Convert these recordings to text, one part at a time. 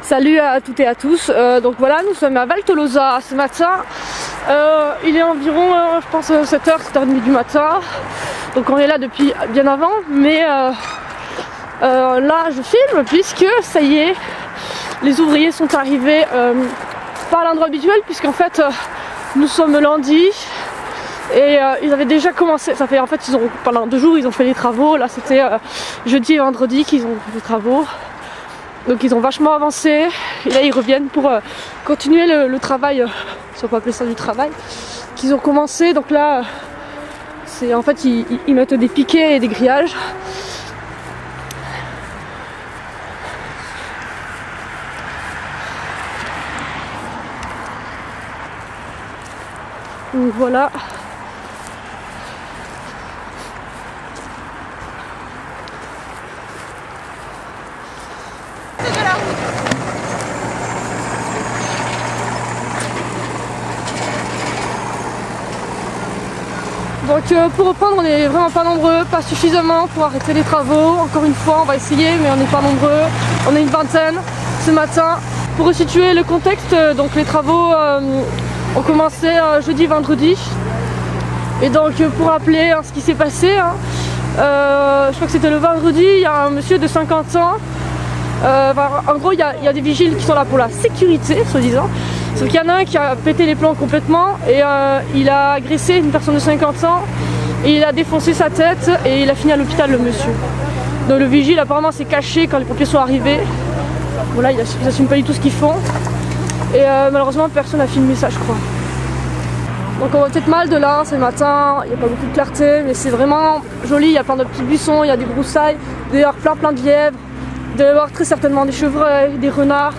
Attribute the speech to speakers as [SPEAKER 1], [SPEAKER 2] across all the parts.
[SPEAKER 1] Salut à toutes et à tous. Donc voilà, nous sommes à Val Tolosa ce matin. Il est environ, je pense, 7h, 7h30 du matin. Donc on est là depuis bien avant. Mais là, je filme puisque ça y est, les ouvriers sont arrivés pas à l'endroit habituel, puisqu'en fait, nous sommes lundi. Et ils avaient déjà commencé, ça fait en fait, pendant 2 jours ils ont fait les travaux. Là c'était jeudi et vendredi qu'ils ont fait les travaux. Donc ils ont vachement avancé et là ils reviennent pour continuer le travail, si on peut appeler ça du travail, qu'ils ont commencé. Donc là, c'est en fait ils mettent des piquets et des grillages. Donc voilà. Donc pour reprendre, on n'est vraiment pas nombreux, pas suffisamment pour arrêter les travaux. Encore une fois, on va essayer, mais on n'est pas nombreux. On est une vingtaine ce matin. Pour resituer le contexte, donc les travaux ont commencé jeudi, vendredi. Et donc pour rappeler ce qui s'est passé, je crois que c'était le vendredi, il y a un monsieur de 50 ans. En gros, il y a des vigiles qui sont là pour la sécurité, soi-disant. Sauf qu'il y en a un qui a pété les plombs complètement et il a agressé une personne de 50 ans et il a défoncé sa tête et il a fini à l'hôpital, le monsieur. Donc le vigile apparemment s'est caché quand les pompiers sont arrivés. Voilà, ils n'assument pas du tout ce qu'ils font. Et malheureusement personne n'a filmé ça, je crois. Donc on voit peut-être mal de là ce matin, il n'y a pas beaucoup de clarté, mais c'est vraiment joli, il y a plein de petits buissons, il y a des broussailles, d'ailleurs plein de lièvres, il doit y avoir très certainement des chevreuils, des renards.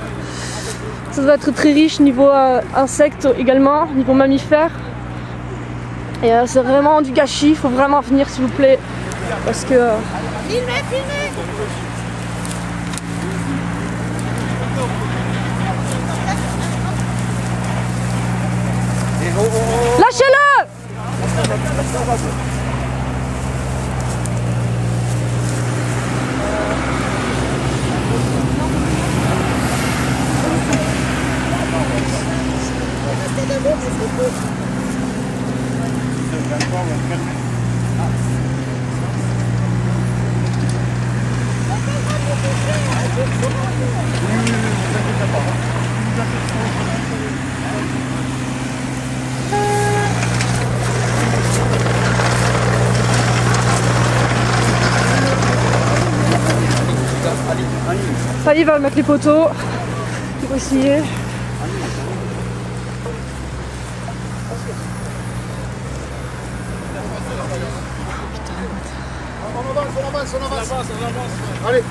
[SPEAKER 1] Ça doit être très riche niveau insectes également, niveau mammifères. Et c'est vraiment du gâchis, il faut vraiment venir s'il vous plaît. Parce que...
[SPEAKER 2] Filmez.
[SPEAKER 1] Lâchez-le! Ça y est, il va mettre les poteaux. Il faut essayer.
[SPEAKER 3] On avance. Allez.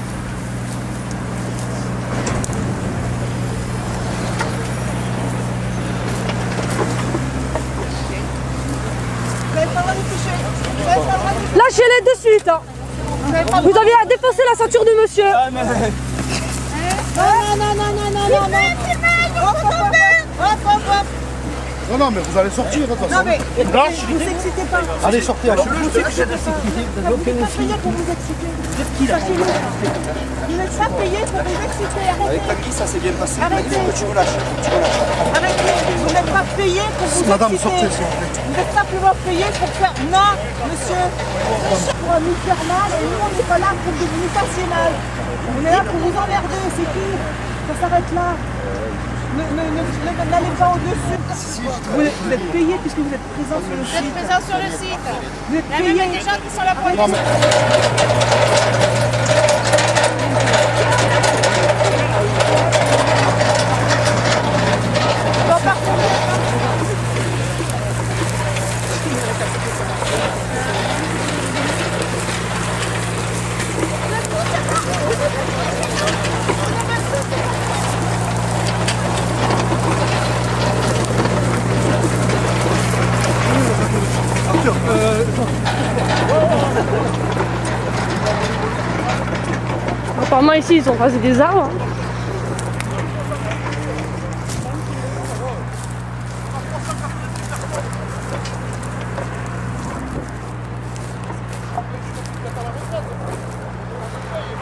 [SPEAKER 1] Lâchez-les de suite. Vous aviez à défoncer la ceinture de monsieur.
[SPEAKER 3] Non, mais vous allez sortir de toute façon.
[SPEAKER 2] Non mais, vous excitez pas.
[SPEAKER 3] Allez, sortez.
[SPEAKER 2] Vous n'êtes pas payé pour vous exciter. Vous n'êtes pas payé pour vous exciter.
[SPEAKER 4] Avec la qui ça s'est bien passé.
[SPEAKER 2] Arrêtez.
[SPEAKER 4] Tu me lâches.
[SPEAKER 2] Arrêtez. Vous n'êtes pas payé pour vous exciter.
[SPEAKER 3] Madame, sortez, s'il vous plaît.
[SPEAKER 2] Vous êtes simplement payé pour faire... Non, monsieur. Pour nous faire mal et nous on n'est pas là pour que vous nous fassiez mal. On est là pour vous emmerder, c'est tout. Ça s'arrête là. N'allez pas au-dessus. Vous êtes payé puisque vous êtes présent sur le site.
[SPEAKER 5] Vous êtes présent sur le site.
[SPEAKER 2] Vous êtes
[SPEAKER 5] Il y a
[SPEAKER 2] payé.
[SPEAKER 5] même des gens qui sont là pour
[SPEAKER 3] Non, mais...
[SPEAKER 1] Apparemment ici ils ont rasé des arbres.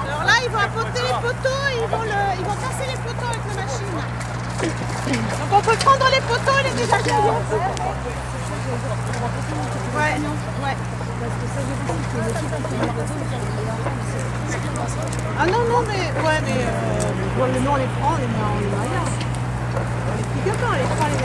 [SPEAKER 5] Alors là, ils vont apporter les poteaux et ils vont casser les poteaux Donc on peut prendre les photos, il est déjà derrière. Ouais, ouais. Ah non, non, mais... Ouais, mais... Bon, nous, on les prend, on les met en rien. On les pique pas, on les prend, les met.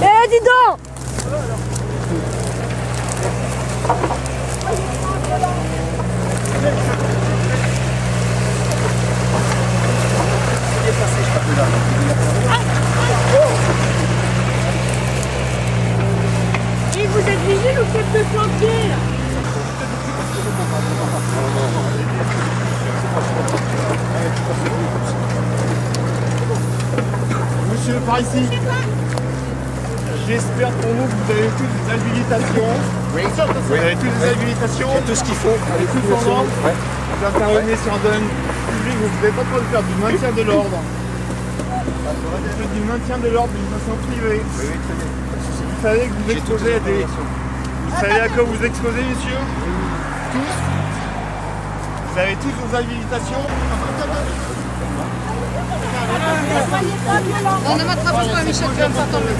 [SPEAKER 1] Eh, dis donc!
[SPEAKER 5] Et vous êtes vigile ou chef de chantier là?
[SPEAKER 4] Monsieur, par ici. J'espère pour vous que vous avez toutes les habilitations. Oui. Vous avez toutes les habilitations. Tout ce qu'il faut. Avec tout en ordre. Vous intervenez sur un domaine public, vous ne pouvez pas trop le faire du maintien de l'ordre. Du maintien de l'ordre d'une façon privée. Oui, très bien. Vous savez que vous exposez à des... Vous savez à quoi vous exposez, monsieur? Tous. Vous avez tous vos habilitations.
[SPEAKER 5] On ne m'attrape pas, Michel, tu vas me faire tomber.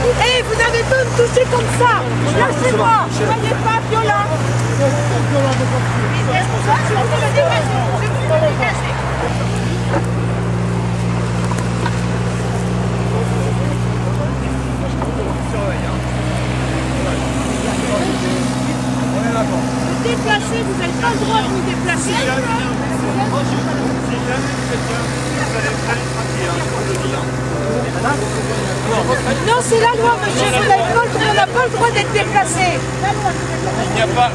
[SPEAKER 5] Eh, vous avez pas me toucher comme ça. Lâchez-moi. Soyez pas violent. Je vais vous le dégager. Je vais vous le dégager. Vous déplacez, vous n'avez pas le droit de vous déplacer. Non, c'est la loi, monsieur. On n'a pas le droit d'être déplacé.
[SPEAKER 4] Il n'y a pas,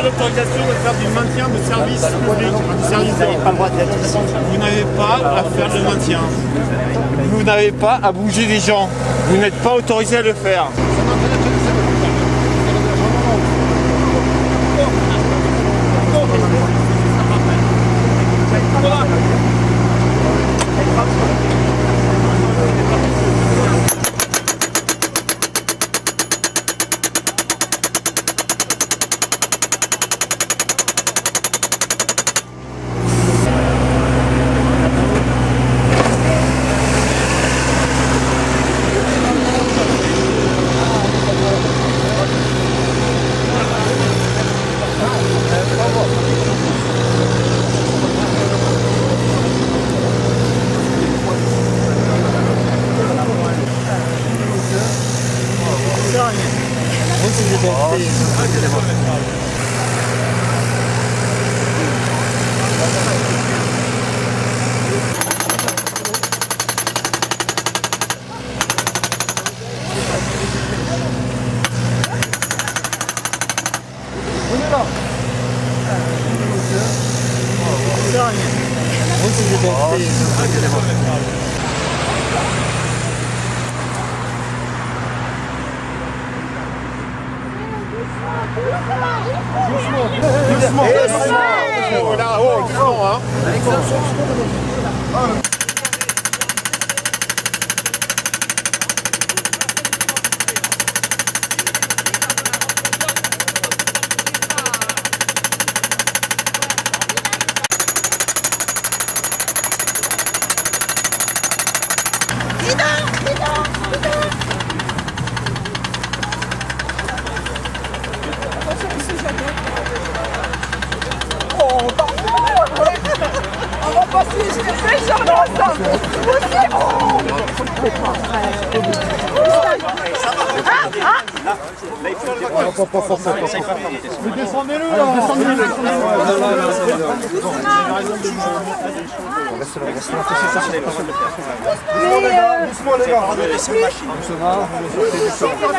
[SPEAKER 4] l'autorisation de faire du maintien de service public. Vous n'avez pas le droit d'être ici. Vous n'avez pas à faire le maintien. Vous n'avez pas à bouger les gens. Vous n'êtes pas autorisé à le faire. Doucement. Là, oh, doucement, hein. Descendez-le là. Doucement les gars.
[SPEAKER 5] Vous n'avez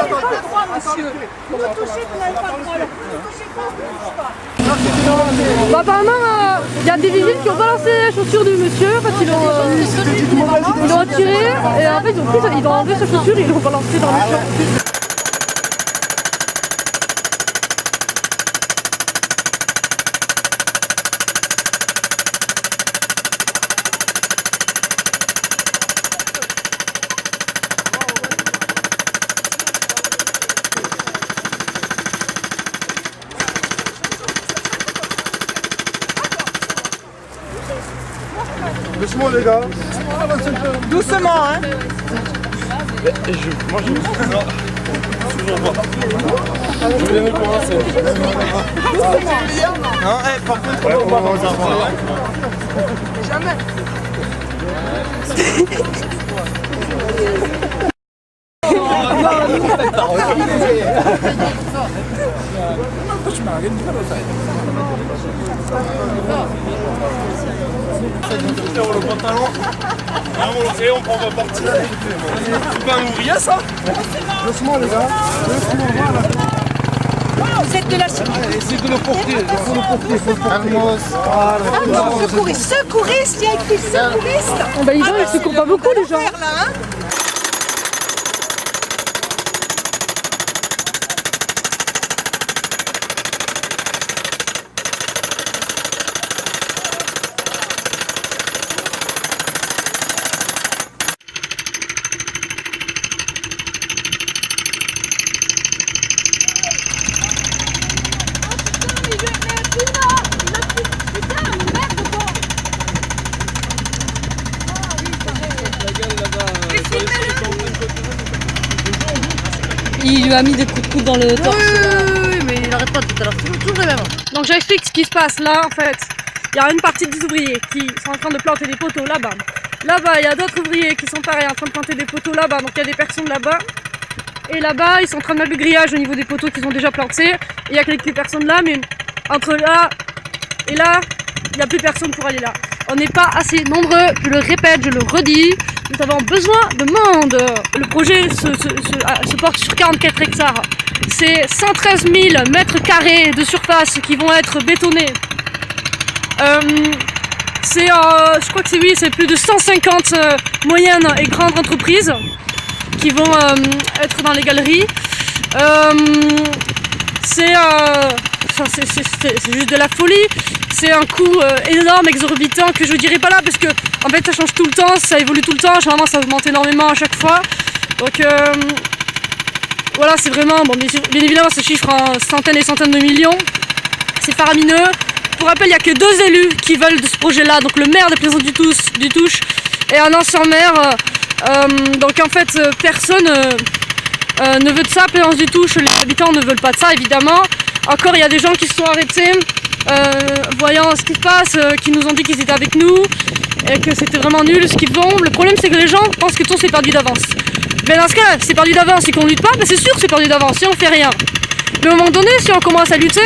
[SPEAKER 5] pas le droit, monsieur. Vous me touchez, vous n'avez pas le droit. Vous ne touchez pas, vous ne touchez pas.
[SPEAKER 1] Bah, apparemment, il y a des vigiles qui ont balancé les chaussures du monsieur. En fait, ils l'ont retiré et en fait, ils ont enlevé ses chaussures et ils l'ont balancé dans le champ.
[SPEAKER 3] Doucement les gars.
[SPEAKER 2] Doucement, hein.
[SPEAKER 4] Non, par contre, on va pas dans un
[SPEAKER 2] Jamais.
[SPEAKER 4] le pantalon. On prend pas partir. C'est pas un ouvrier ça?
[SPEAKER 3] Doucement les gars.
[SPEAKER 2] Vous êtes de la
[SPEAKER 3] Essayez de le porter. Il faut le porter. Il faut le porter.
[SPEAKER 2] Ah non, secouriste. Secouriste, il y a écrit secouriste.
[SPEAKER 1] Oh bah, ils se courent pas beaucoup les gens.
[SPEAKER 2] Là, hein.
[SPEAKER 6] Il lui a mis des coups de coude dans le torse.
[SPEAKER 5] Oui, mais il n'arrête pas tout à l'heure. Toujours les mêmes.
[SPEAKER 1] Donc j'explique ce qui se passe là en fait. Il y a une partie des ouvriers qui sont en train de planter des poteaux là-bas. Là-bas, il y a d'autres ouvriers qui sont pareils en train de planter des poteaux là-bas. Donc il y a des personnes là-bas. Et là-bas, ils sont en train de mettre le grillage au niveau des poteaux qu'ils ont déjà plantés. Et il y a quelques personnes là, mais entre là et là, il n'y a plus personne pour aller là. On n'est pas assez nombreux, je le répète, je le redis. Nous avons besoin de monde. Le projet se porte sur 44 hectares. C'est 113 000 mètres carrés de surface qui vont être bétonnés. Je crois que c'est plus de 150 moyennes et grandes entreprises qui vont être dans les galeries. C'est juste de la folie. C'est un coût énorme, exorbitant, que je ne dirais pas là parce que en fait ça change tout le temps, ça évolue tout le temps, généralement ça augmente énormément à chaque fois. Donc voilà, c'est vraiment, bon, bien évidemment ce chiffre en centaines et centaines de millions, c'est faramineux. Pour rappel, il n'y a que 2 élus qui veulent de ce projet-là, donc le maire de Plaisance du Touche et un ancien maire. Donc en fait personne ne veut de ça, Plaisance du Touche, les habitants ne veulent pas de ça évidemment. Encore il y a des gens qui se sont arrêtés, voyant ce qui se passe, qui nous ont dit qu'ils étaient avec nous et que c'était vraiment nul ce qu'ils font. Le problème c'est que les gens pensent que tout c'est perdu d'avance. Mais dans ce cas, c'est perdu d'avance et qu'on ne lutte pas, c'est sûr que c'est perdu d'avance si on fait rien. Mais à un moment donné, si on commence à lutter,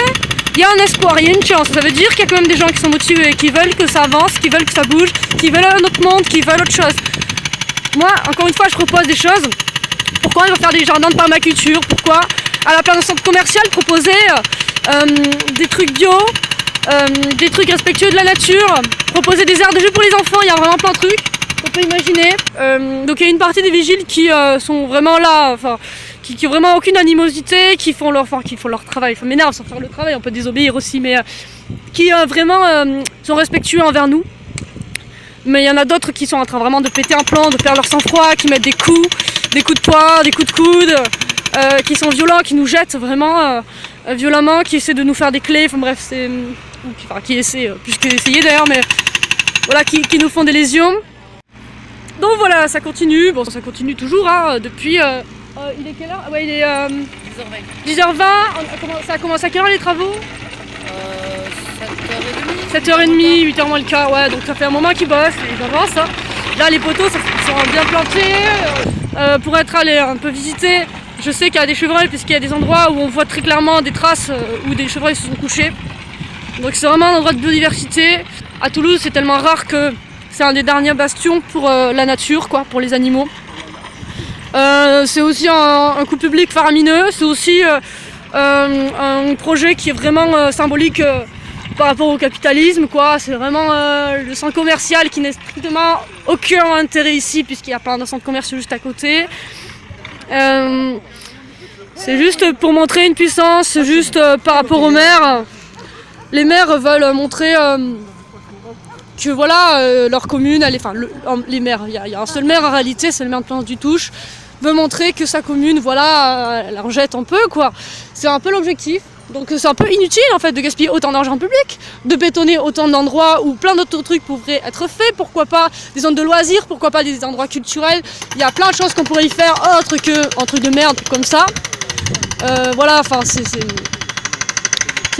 [SPEAKER 1] il y a un espoir, il y a une chance. Ça veut dire qu'il y a quand même des gens qui sont motivés, qui veulent que ça avance, qui veulent que ça bouge, qui veulent un autre monde, qui veulent autre chose. Moi, encore une fois, je propose des choses. Pourquoi on va faire des jardins de permaculture? Pourquoi, à la place d'un centre commercial, proposer des trucs bio, des trucs respectueux de la nature, proposer des aires de jeu pour les enfants, il y a vraiment plein de trucs qu'on peut imaginer. Donc il y a une partie des vigiles qui sont vraiment là, enfin, qui ont vraiment aucune animosité, qui font leur travail. Ça m'énerve sans faire le travail, on peut désobéir aussi, mais qui vraiment sont respectueux envers nous. Mais il y en a d'autres qui sont en train vraiment de péter un plomb, de perdre leur sang-froid, qui mettent des coups de poing, des coups de coude, qui sont violents, qui nous jettent vraiment violemment, qui essaient de nous faire des clés, enfin bref, qui essaient, plus qu'essayer d'ailleurs, mais voilà, qui nous font des lésions. Donc voilà, ça continue, bon ça continue toujours, hein, depuis... il est quelle heure? Ouais, il est 10h20. Ça a commencé à quelle heure les travaux? 7h30, 8h moins le quart, ouais, donc ça fait un moment qu'ils bossent, ils avancent. Hein. Là les poteaux sont bien plantés, pour être allé un peu visiter, je sais qu'il y a des chevreuils puisqu'il y a des endroits où on voit très clairement des traces où des chevreuils se sont couchés. Donc c'est vraiment un endroit de biodiversité. À Toulouse c'est tellement rare que c'est un des derniers bastions pour la nature, quoi, pour les animaux. C'est aussi un coup public faramineux, c'est aussi un projet qui est vraiment symbolique par rapport au capitalisme, quoi. C'est vraiment le centre commercial qui n'a strictement aucun intérêt ici puisqu'il y a plein de centres commerciaux juste à côté. C'est juste pour montrer une puissance, c'est juste par rapport aux maires. Les maires veulent montrer que voilà, leur commune, les maires, il y a un seul maire en réalité, c'est le maire de Plaisance du Touche, veut montrer que sa commune, voilà, elle en jette un peu, quoi. C'est un peu l'objectif. Donc c'est un peu inutile en fait de gaspiller autant d'argent public, de bétonner autant d'endroits où plein d'autres trucs pourraient être faits, pourquoi pas des zones de loisirs, pourquoi pas des endroits culturels, il y a plein de choses qu'on pourrait y faire autre que un truc de merde comme ça. Voilà, enfin c'est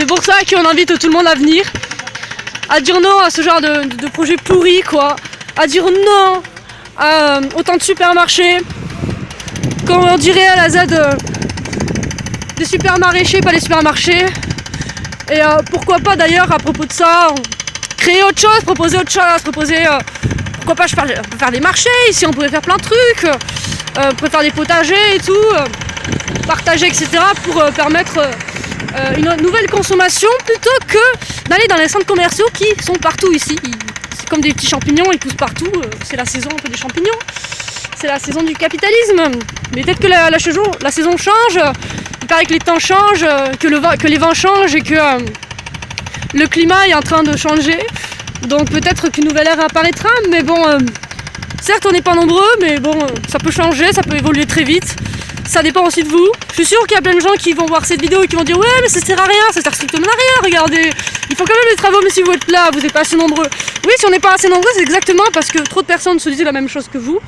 [SPEAKER 1] pour ça qu'on invite tout le monde à venir, à dire non à ce genre de projet pourri quoi, à dire non à autant de supermarchés, comme on dirait à la Z des supermarchés, pas les supermarchés. Et pourquoi pas d'ailleurs à propos de ça, créer autre chose, proposer autre chose, pourquoi pas faire des marchés, ici on pourrait faire plein de trucs, on pourrait faire des potagers et tout, partager etc. pour permettre une nouvelle consommation plutôt que d'aller dans les centres commerciaux qui sont partout ici. C'est comme des petits champignons, ils poussent partout, c'est la saison un peu des champignons. C'est la saison du capitalisme. Mais peut-être que la saison change, il paraît que les temps changent, que les vents changent et que le climat est en train de changer. Donc peut-être qu'une nouvelle ère apparaîtra, mais bon, certes on n'est pas nombreux, mais bon, ça peut changer, ça peut évoluer très vite. Ça dépend aussi de vous. Je suis sûre qu'il y a plein de gens qui vont voir cette vidéo et qui vont dire ouais mais ça sert à rien, ça sert strictement à rien, regardez. Il faut quand même les travaux, mais si vous êtes là, vous n'êtes pas assez nombreux. Oui, si on n'est pas assez nombreux, c'est exactement parce que trop de personnes se disaient la même chose que vous.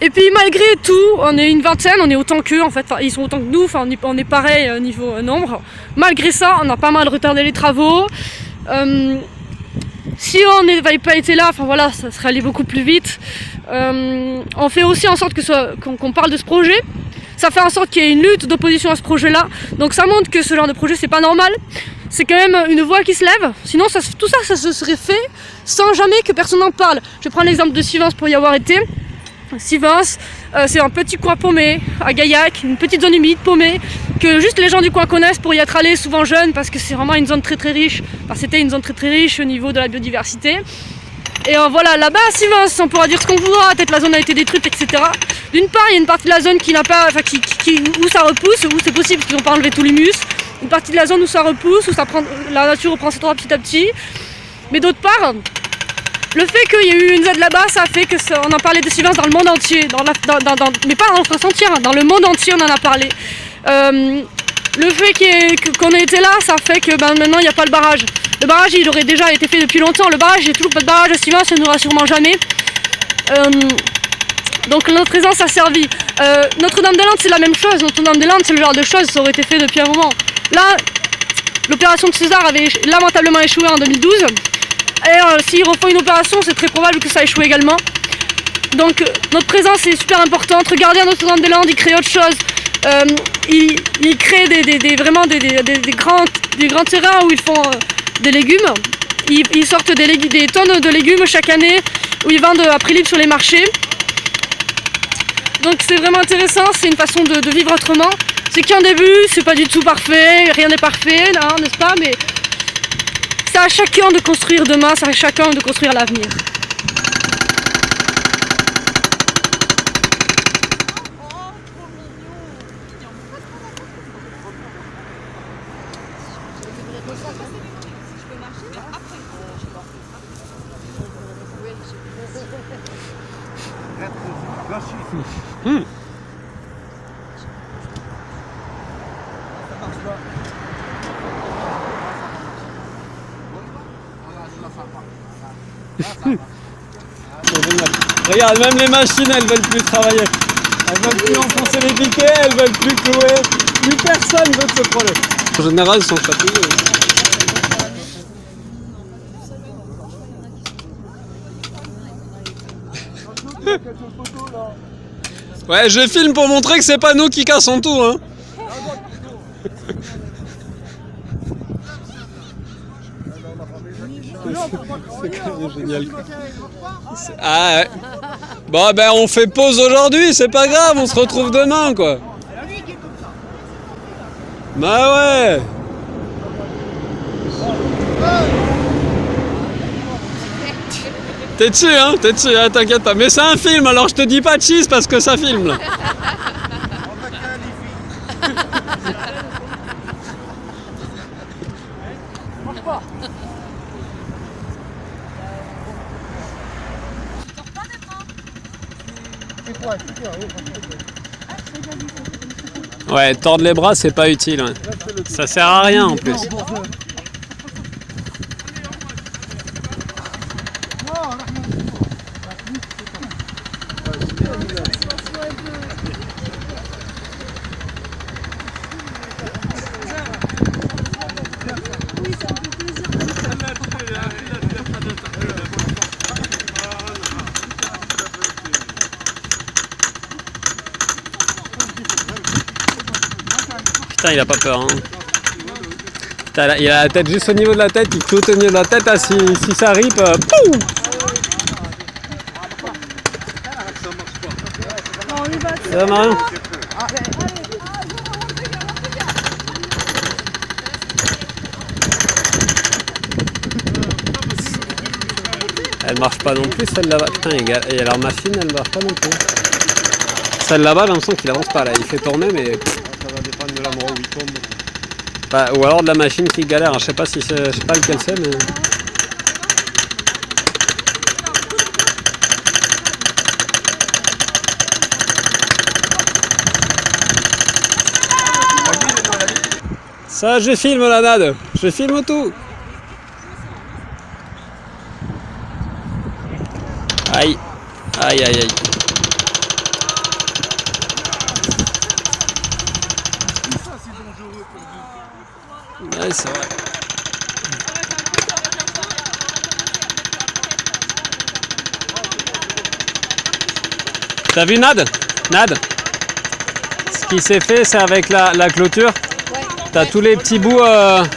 [SPEAKER 1] Et puis malgré tout, on est une vingtaine, on est autant qu'eux en fait, enfin, ils sont autant que nous, enfin, on est pareil niveau nombre. Malgré ça, on a pas mal retardé les travaux. Si on n'avait pas été là, enfin voilà, ça serait allé beaucoup plus vite. On fait aussi en sorte qu'on parle de ce projet. Ça fait en sorte qu'il y ait une lutte d'opposition à ce projet-là. Donc ça montre que ce genre de projet c'est pas normal. C'est quand même une voix qui se lève. Sinon tout ça se serait fait sans jamais que personne n'en parle. Je prends l'exemple de Sivens pour y avoir été. Sivens, c'est un petit coin paumé à Gaillac, une petite zone humide paumée que juste les gens du coin connaissent pour y être allés souvent jeunes parce que c'est vraiment une zone très très riche. Enfin, c'était une zone très très riche au niveau de la biodiversité. Et voilà, là-bas à Sivens, on pourra dire ce qu'on voudra, peut-être la zone a été détruite, etc. D'une part, il y a une partie de la zone qui n'a pas, enfin, où ça repousse, où c'est possible parce qu'ils n'ont pas enlevé tout l'humus. Une partie de la zone où ça repousse, où la nature reprend ses droits petit à petit. Mais d'autre part, le fait qu'il y ait eu une Z là-bas, ça a fait qu'on en parlait de Sivens dans le monde entier, mais pas en France entière, dans le monde entier on en a parlé. Le fait qu'on ait été là, ça fait que maintenant il n'y a pas le barrage. Le barrage il aurait déjà été fait depuis longtemps, le barrage, il n'y a toujours pas de barrage à Sivens, il n'y en aura sûrement jamais. Donc notre présence a servi. Notre-Dame-des-Landes c'est la même chose, Notre-Dame-des-Landes c'est le genre de choses, ça aurait été fait depuis un moment. Là, l'opération de César avait lamentablement échoué en 2012. Et s'ils refont une opération, c'est très probable que ça échoue également. Donc notre présence est super importante. Regardez à Notre-Dame-des-Landes, ils créent autre chose. Ils créent vraiment des grands terrains où ils font des légumes. Ils sortent des tonnes de légumes chaque année où ils vendent à prix libre sur les marchés. Donc c'est vraiment intéressant, c'est une façon de vivre autrement. C'est qu'un début, c'est pas du tout parfait, rien n'est parfait, n'est-ce pas, mais c'est à chacun de construire demain, c'est à chacun de construire l'avenir.
[SPEAKER 7] Regarde, même les machines, elles veulent plus travailler. Elles veulent plus enfoncer les piquets, elles veulent plus clouer. Plus personne veut de ce projet. En général, ils sont fatigués. Ouais, je filme pour montrer que c'est pas nous qui cassons tout, hein. C'est quand même génial. Ah ouais. Bon ben on fait pause aujourd'hui, c'est pas grave, on se retrouve demain quoi. Bah ouais. T'es dessus hein, t'inquiète pas. Mais c'est un film, alors je te dis pas cheese parce que ça filme là. Ouais, tordre les bras, c'est pas utile. Ouais. Ça sert à rien en plus. Putain, il a pas peur. Hein. Putain, il a la tête juste au niveau de la tête, il cloute au niveau de la tête. Ah, si ça rip, poum! Ça va, Marion? Elle marche pas non plus, celle là-bas. Putain, et leur machine, elle marche pas non plus. Celle là-bas, j'ai l'impression qu'il avance pas là. Il fait tourner, mais.
[SPEAKER 4] Ça va dépendre de l'endroit où il tombe.
[SPEAKER 7] Bah, ou alors de la machine qui galère. Je sais pas si je sais pas lequel c'est, mais. Ça, je filme la nade. Je filme tout. Aïe. Aïe, aïe, aïe. Ouais, c'est vrai. T'as vu Nad? Nad? Ce qui s'est fait, c'est avec la clôture. T'as tous les petits bouts. Moi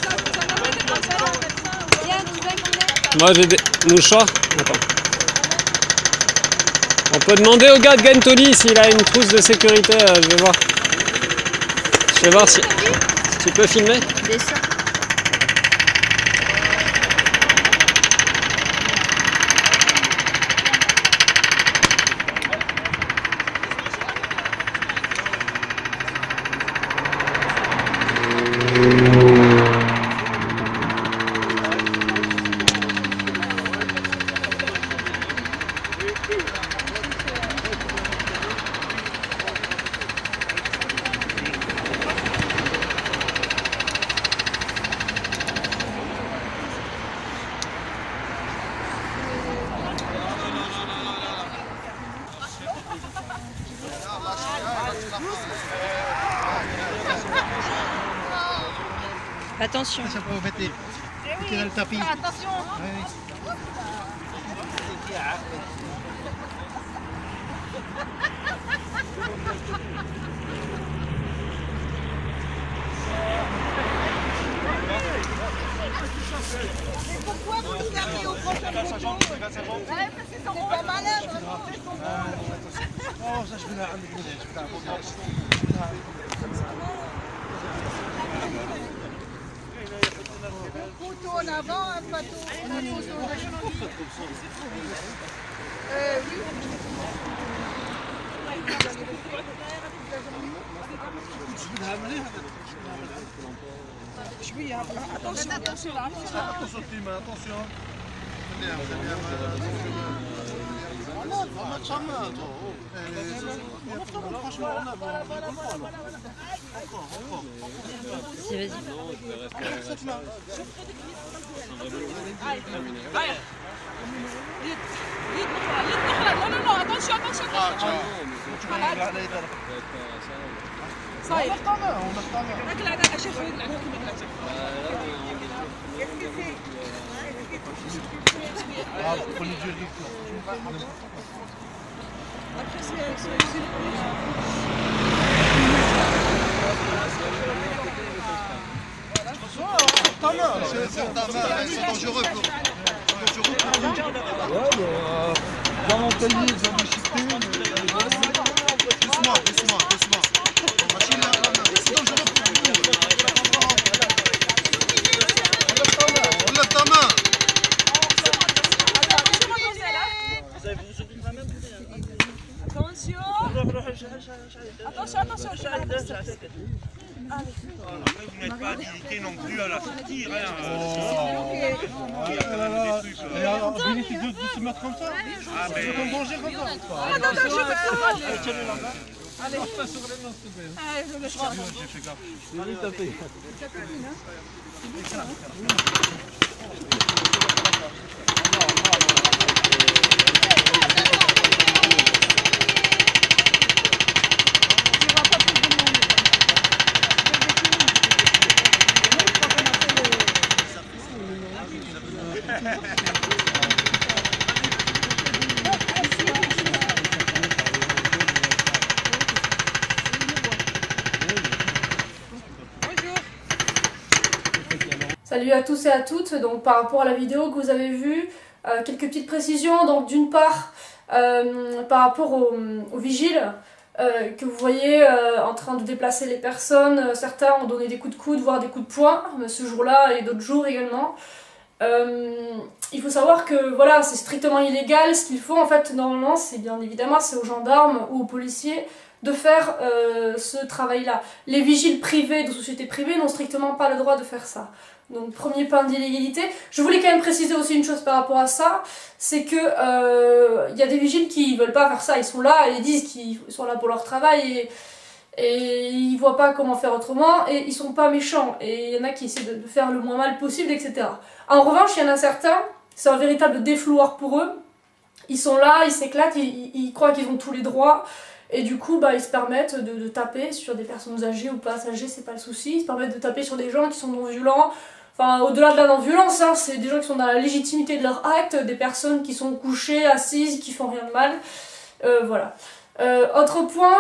[SPEAKER 7] j'ai des mouchoirs. Attends. On peut demander au gars de Gantoli s'il a une trousse de sécurité. Je vais voir. Je vais voir si tu peux filmer.
[SPEAKER 5] Bien sûr.
[SPEAKER 6] Attention.
[SPEAKER 3] Ça peut vous mettez dans le tapis.
[SPEAKER 5] Attention. Mais pourquoi vous nous amenez au prochain photo? C'est pas malin.
[SPEAKER 3] Oh, ça je vais la
[SPEAKER 5] Photo en avant, un photo. Attention là.
[SPEAKER 3] Attention tes mains, attention. Remonte sa main, toi. Franchement, on a encore.
[SPEAKER 6] Si, vas-y.
[SPEAKER 3] Cette main.
[SPEAKER 5] Non, attention.
[SPEAKER 3] Ça y est. On a ta main. Ah, prenez du riz. Ta main, c'est dangereux pour dans mon pays, ils ont déchiqueté, doucement. Machine là, c'est dangereux pour vous. Enlève ta main.
[SPEAKER 5] Attention.
[SPEAKER 8] Vous n'êtes pas habilité non plus à la sortir.
[SPEAKER 3] Il est de se mettre comme ça. C'est un danger comme ça.
[SPEAKER 5] Non, je veux pas. Allez.
[SPEAKER 7] Marche pas sur les mains, s'il te plaît.
[SPEAKER 5] Allez, je le prends.
[SPEAKER 8] J'ai fait gaffe.
[SPEAKER 7] J'ai vu taper.
[SPEAKER 1] Salut à tous et à toutes. Donc par rapport à la vidéo que vous avez vue, quelques petites précisions. Donc d'une part, par rapport aux vigiles que vous voyez en train de déplacer les personnes, certains ont donné des coups de coude, voire des coups de poing ce jour-là et d'autres jours également. Il faut savoir que voilà, c'est strictement illégal. Ce qu'il faut en fait normalement, c'est bien évidemment c'est aux gendarmes ou aux policiers de faire ce travail-là. Les vigiles privés de sociétés privées n'ont strictement pas le droit de faire ça. Donc premier point d'illégalité. Je voulais quand même préciser aussi une chose par rapport à ça, c'est que y a des vigiles qui veulent pas faire ça, ils sont là et ils disent qu'ils sont là pour leur travail et ils voient pas comment faire autrement et ils sont pas méchants et il y en a qui essaient de faire le moins mal possible, etc. En revanche, il y en a certains, c'est un véritable défouloir pour eux. Ils sont là, ils s'éclatent, ils croient qu'ils ont tous les droits. Et du coup, bah, ils se permettent de taper sur des personnes âgées ou pas âgées, c'est pas le souci. Ils se permettent de taper sur des gens qui sont non-violents. Enfin, au-delà de la non-violence, hein, c'est des gens qui sont dans la légitimité de leur acte, des personnes qui sont couchées, assises, qui font rien de mal. Voilà. Autre point,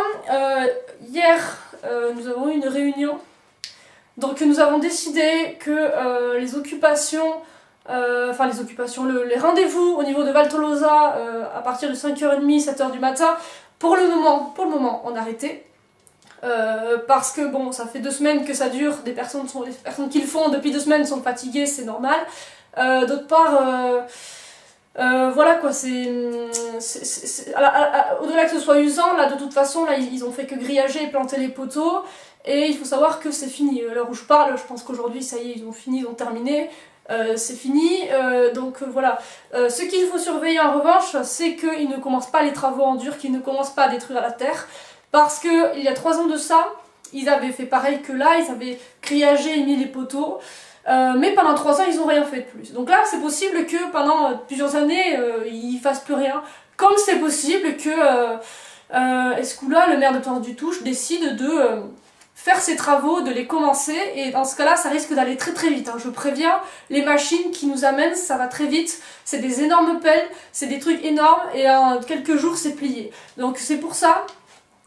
[SPEAKER 1] hier, nous avons eu une réunion. Donc nous avons décidé que les occupations, les rendez-vous au niveau de Val Tolosa à partir de 5h30, 7h du matin, pour le moment, on a arrêté. Parce que bon, ça fait 2 semaines que ça dure, les personnes qui le font depuis 2 semaines sont fatiguées, c'est normal. D'autre part, voilà quoi, au-delà que ce soit usant, là de toute façon, là ils ont fait que grillager et planter les poteaux, et il faut savoir que c'est fini. À l'heure où je parle, je pense qu'aujourd'hui ça y est, ils ont fini, ils ont terminé. C'est fini, donc voilà. Ce qu'il faut surveiller en revanche, c'est qu'ils ne commencent pas les travaux en dur, qu'ils ne commencent pas à détruire la terre, parce que il y a 3 ans de ça, ils avaient fait pareil que là, ils avaient grillagé et mis les poteaux, mais pendant 3 ans ils n'ont rien fait de plus. Donc là c'est possible que pendant plusieurs années ils fassent plus rien, comme c'est possible que Escoula, le maire de Torre-du-Touche, décide de faire ses travaux, de les commencer, et dans ce cas-là ça risque d'aller très très vite, hein. Je préviens, les machines qui nous amènent, ça va très vite, c'est des énormes pelles, c'est des trucs énormes, et en quelques jours c'est plié. Donc c'est pour ça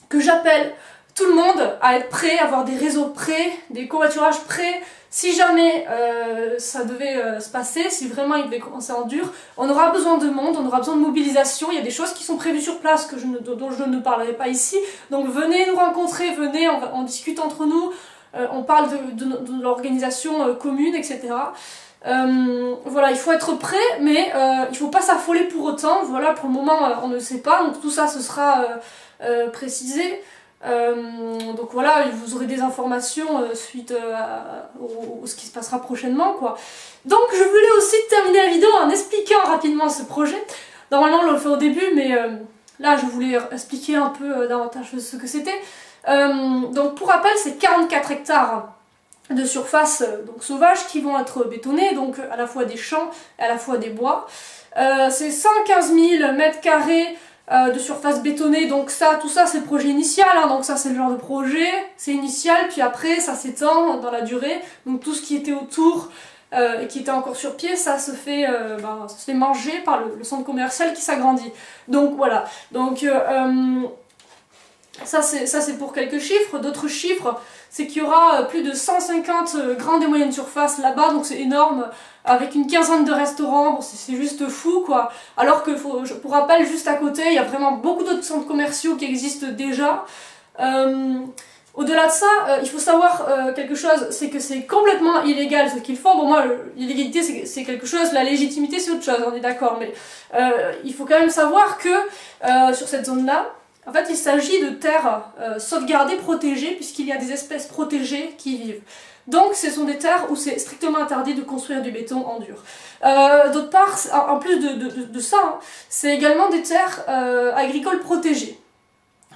[SPEAKER 1] que j'appelle tout le monde à être prêt, à avoir des réseaux prêts, des covoiturages prêts. Si jamais ça devait se passer, si vraiment il devait commencer en dur, on aura besoin de monde, on aura besoin de mobilisation. Il y a des choses qui sont prévues sur place dont je ne parlerai pas ici. Donc venez nous rencontrer, venez, on discute entre nous, on parle de l'organisation commune, etc. Voilà, il faut être prêt, mais il ne faut pas s'affoler pour autant. Voilà, pour le moment, on ne sait pas, donc tout ça, ce sera précisé. Donc voilà, vous aurez des informations suite à ce qui se passera prochainement, quoi. Donc je voulais aussi terminer la vidéo en expliquant rapidement ce projet. Normalement on le fait au début, mais là je voulais expliquer un peu davantage ce que c'était. Donc pour rappel, c'est 44 hectares de surface donc sauvage qui vont être bétonnés, donc à la fois des champs et à la fois des bois. C'est 115 000 mètres carrés de surface bétonnée, donc ça, tout ça c'est le projet initial, hein, donc ça c'est le genre de projet, c'est initial, puis après ça s'étend dans la durée, donc tout ce qui était autour et qui était encore sur pied, ça se fait manger par le centre commercial qui s'agrandit. Donc voilà, donc ça c'est pour quelques chiffres. D'autres chiffres, c'est qu'il y aura plus de 150 grandes et moyennes surfaces là-bas, donc c'est énorme, avec une quinzaine de restaurants, bon, c'est juste fou quoi. Alors que, pour rappel, juste à côté, il y a vraiment beaucoup d'autres centres commerciaux qui existent déjà. Au-delà de ça, il faut savoir quelque chose, c'est que c'est complètement illégal ce qu'ils font. Bon, moi, l'illégalité c'est quelque chose, la légitimité c'est autre chose, on est d'accord, mais il faut quand même savoir que sur cette zone-là, en fait, il s'agit de terres sauvegardées, protégées, puisqu'il y a des espèces protégées qui y vivent. Donc, ce sont des terres où c'est strictement interdit de construire du béton en dur. D'autre part, en plus de ça, hein, c'est également des terres agricoles protégées.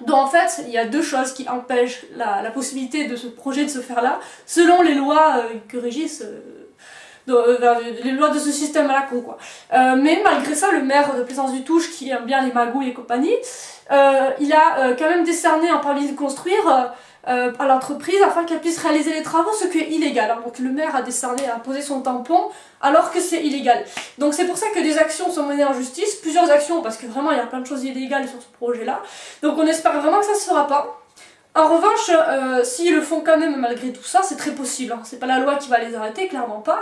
[SPEAKER 1] dont en fait il y a deux choses qui empêchent la possibilité de ce projet de se faire là, selon les lois que régissent les lois de ce système à la con quoi. Mais malgré ça, le maire de Plaisance-du-Touche, qui aime bien les magouilles et compagnie, il a quand même décerné un permis de construire à l'entreprise afin qu'elle puisse réaliser les travaux, ce qui est illégal. Donc le maire a décerné, a posé son tampon alors que c'est illégal. Donc c'est pour ça que des actions sont menées en justice, plusieurs actions, parce que vraiment il y a plein de choses illégales sur ce projet-là. Donc on espère vraiment que ça ne se fera pas. En revanche, s'ils le font quand même malgré tout ça, c'est très possible. Hein. C'est pas la loi qui va les arrêter, clairement pas.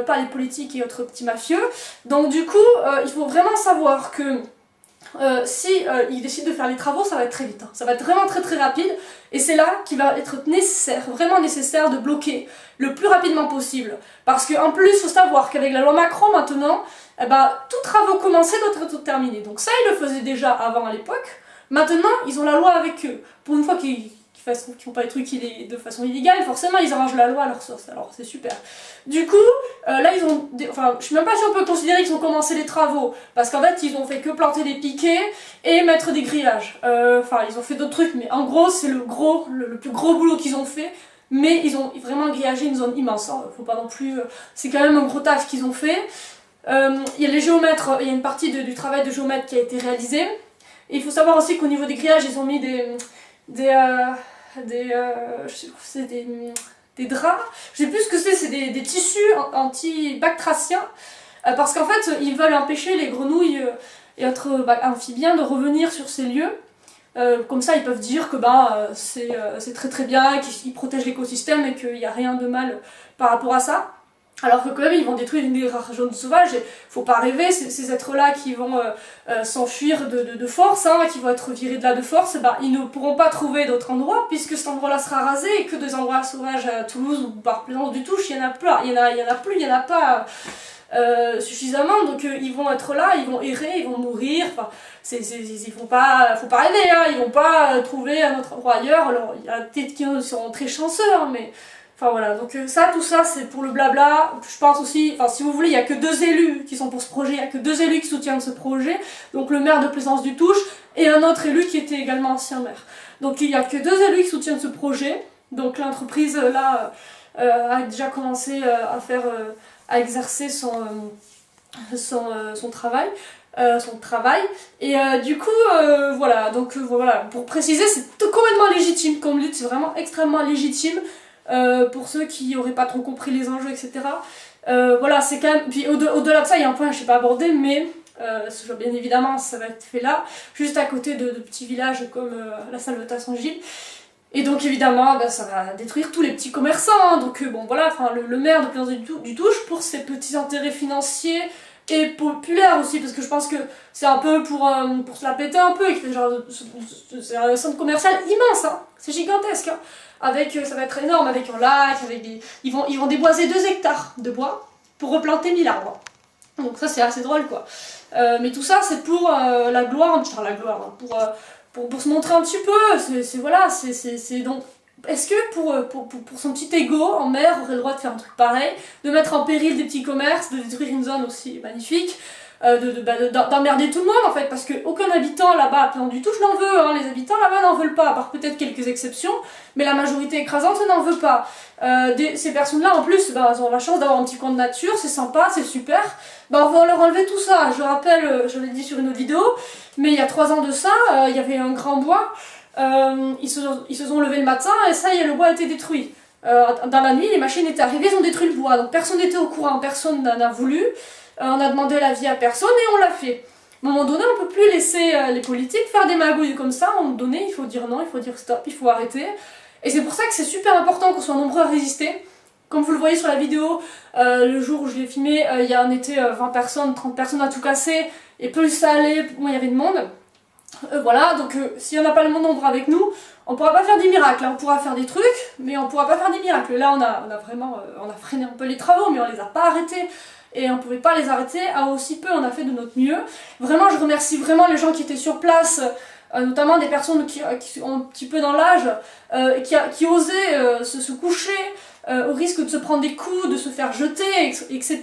[SPEAKER 1] Pas les politiques et autres petits mafieux. Donc du coup, il faut vraiment savoir que si ils décident de faire les travaux, ça va être très vite. Hein. Ça va être vraiment très très rapide. Et c'est là qu'il va être nécessaire, vraiment nécessaire de bloquer le plus rapidement possible. Parce qu'en plus, il faut savoir qu'avec la loi Macron maintenant, eh ben, tout travaux commencés doit être terminé. Donc ça, ils le faisaient déjà avant à l'époque. Maintenant, ils ont la loi avec eux. Pour une fois qu'ils font pas les trucs de façon illégale, forcément ils arrangent la loi à leur sauce, alors c'est super. Du coup, là ils ont... Enfin, je suis même pas si on peut considérer qu'ils ont commencé les travaux, parce qu'en fait ils ont fait que planter des piquets et mettre des grillages. Enfin, ils ont fait d'autres trucs, mais en gros c'est le plus gros boulot qu'ils ont fait, mais ils ont vraiment grillagé une zone immense, hein. Faut pas non plus... c'est quand même un gros taf qu'ils ont fait. Il y a les géomètres, il y a une partie du travail de géomètre qui a été réalisé. Et il faut savoir aussi qu'au niveau des grillages, ils ont mis des draps, je sais plus ce que c'est des tissus anti-bactraciens, parce qu'en fait ils veulent empêcher les grenouilles et autres amphibiens de revenir sur ces lieux, comme ça ils peuvent dire que c'est très très bien, qu'ils protègent l'écosystème et qu'il n'y a rien de mal par rapport à ça. Alors que quand même ils vont détruire une des rares zones sauvages, et faut pas rêver, ces êtres-là qui vont s'enfuir de force, hein, qui vont être virés de là de force, ils ne pourront pas trouver d'autres endroits, puisque cet endroit-là sera rasé, et que des endroits sauvages à Toulouse ou par Plaisance-du-Touche, il y en a pas suffisamment, donc ils vont être là, ils vont errer, ils vont mourir, enfin, faut pas rêver, hein, ils vont pas trouver un autre endroit ailleurs. Alors il y a peut-être qui seront très chanceux, hein, mais... Enfin voilà, donc tout ça c'est pour le blabla. Je pense aussi, enfin si vous voulez, il n'y a que 2 élus qui sont pour ce projet, il n'y a que 2 élus qui soutiennent ce projet, donc le maire de Plaisance-du-Touche et un autre élu qui était également ancien maire. Donc il n'y a que 2 élus qui soutiennent ce projet, donc l'entreprise là a déjà commencé à exercer son travail. Et du coup voilà, donc voilà, pour préciser, c'est complètement légitime comme lutte, c'est vraiment extrêmement légitime. Pour ceux qui n'auraient pas trop compris les enjeux, etc. Voilà, c'est quand même... Puis au-delà de ça, il y a un point que je n'ai pas abordé, mais bien évidemment, ça va être fait là, juste à côté de petits villages comme la Salvetat-Saint-Gilles. Et donc évidemment, ça va détruire tous les petits commerçants. Hein. Donc bon, voilà, enfin, le maire de Plaisance-du-Touche, pour ses petits intérêts financiers et populaires aussi, parce que je pense que c'est un peu pour se la péter un peu, et c'est un centre commercial immense, hein. C'est gigantesque, hein. Ça va être énorme, avec un lac, ils vont déboiser 2 hectares de bois pour replanter 1000 arbres. Donc ça c'est assez drôle quoi. Mais tout ça c'est pour la gloire, hein, pour se montrer un petit peu, c'est donc... Est-ce que pour son petit ego, un maire aurait le droit de faire un truc pareil, de mettre en péril des petits commerces, de détruire une zone aussi magnifique, d'emmerder tout le monde en fait, parce qu'aucun habitant là-bas à Plaisance-du-Touche n'en veut, hein. Les habitants là-bas n'en veulent pas, à part peut-être quelques exceptions, mais la majorité écrasante n'en veut pas. Ces personnes-là en plus, elles ont la chance d'avoir un petit coin de nature, c'est sympa, c'est super, on va leur enlever tout ça. Je rappelle, je l'ai dit sur une autre vidéo, mais il y a 3 ans de ça, il y avait un grand bois, ils se sont levés le matin et ça y est, le bois a été détruit. Dans la nuit, les machines étaient arrivées, ils ont détruit le bois, donc personne n'était au courant, personne n'en a voulu. On a demandé l'avis à personne et on l'a fait. À un moment donné, on ne peut plus laisser les politiques faire des magouilles comme ça. À un moment donné, il faut dire non, il faut dire stop, il faut arrêter. Et c'est pour ça que c'est super important qu'on soit nombreux à résister. Comme vous le voyez sur la vidéo, le jour où je l'ai filmé, on était 20 personnes, 30 personnes à tout casser. Et plus ça allait, moins il y avait de monde. Voilà, donc si on n'a pas le bon nombre avec nous, on ne pourra pas faire des miracles. Hein. On pourra faire des trucs, mais on ne pourra pas faire des miracles. Là, on a freiné un peu les travaux, mais on ne les a pas arrêtés. Et on ne pouvait pas les arrêter, à aussi peu on a fait de notre mieux. Vraiment, je remercie vraiment les gens qui étaient sur place, notamment des personnes qui sont un petit peu dans l'âge, qui osaient se coucher au risque de se prendre des coups, de se faire jeter, etc.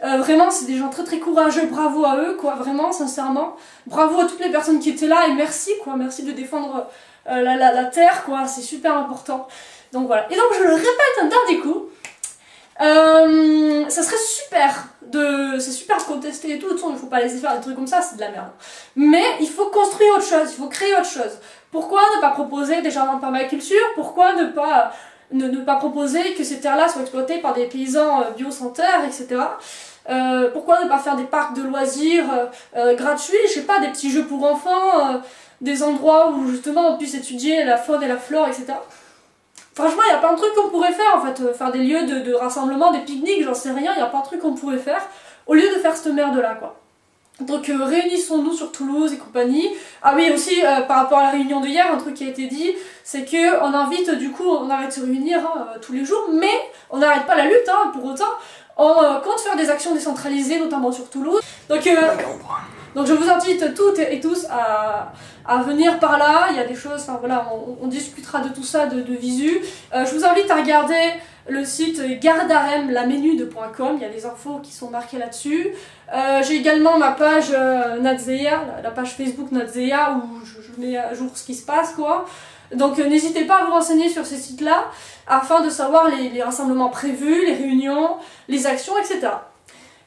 [SPEAKER 1] Vraiment, c'est des gens très très courageux, bravo à eux, quoi, vraiment, sincèrement. Bravo à toutes les personnes qui étaient là et merci, quoi, merci de défendre la terre, quoi, c'est super important. Donc voilà, et donc je le répète un dernier coup, ça serait super c'est super de contester et tout, de toute façon il faut pas laisser faire des trucs comme ça, c'est de la merde. Mais il faut construire autre chose, il faut créer autre chose. Pourquoi ne pas proposer des jardins de permaculture? Pourquoi ne pas proposer que ces terres-là soient exploitées par des paysans bio sans terre, etc. Pourquoi ne pas faire des parcs de loisirs gratuits, je sais pas, des petits jeux pour enfants, des endroits où justement on puisse étudier la faune et la flore, etc. Franchement, il y a plein de trucs qu'on pourrait faire en fait, faire des lieux de rassemblement, des pique-niques, j'en sais rien, il y a plein de trucs qu'on pourrait faire au lieu de faire cette merde-là, quoi. Donc réunissons-nous sur Toulouse et compagnie. Ah oui, aussi par rapport à la réunion de hier, un truc qui a été dit, c'est que on invite, du coup, on arrête de se réunir tous les jours, mais on n'arrête pas la lutte, pour autant. On compte faire des actions décentralisées, notamment sur Toulouse. Donc je vous invite toutes et tous à venir par là, il y a des choses, enfin voilà, on discutera de tout ça de visu. Je vous invite à regarder le site gardaremlamenude.com, il y a des infos qui sont marquées là-dessus. J'ai également ma page Natzea, la page Facebook Natzea, où je mets à jour ce qui se passe, quoi. Donc n'hésitez pas à vous renseigner sur ces sites-là, afin de savoir les rassemblements prévus, les réunions, les actions, etc.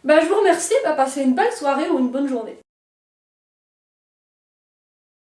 [SPEAKER 1] Je vous remercie, passez une belle soirée ou une bonne journée.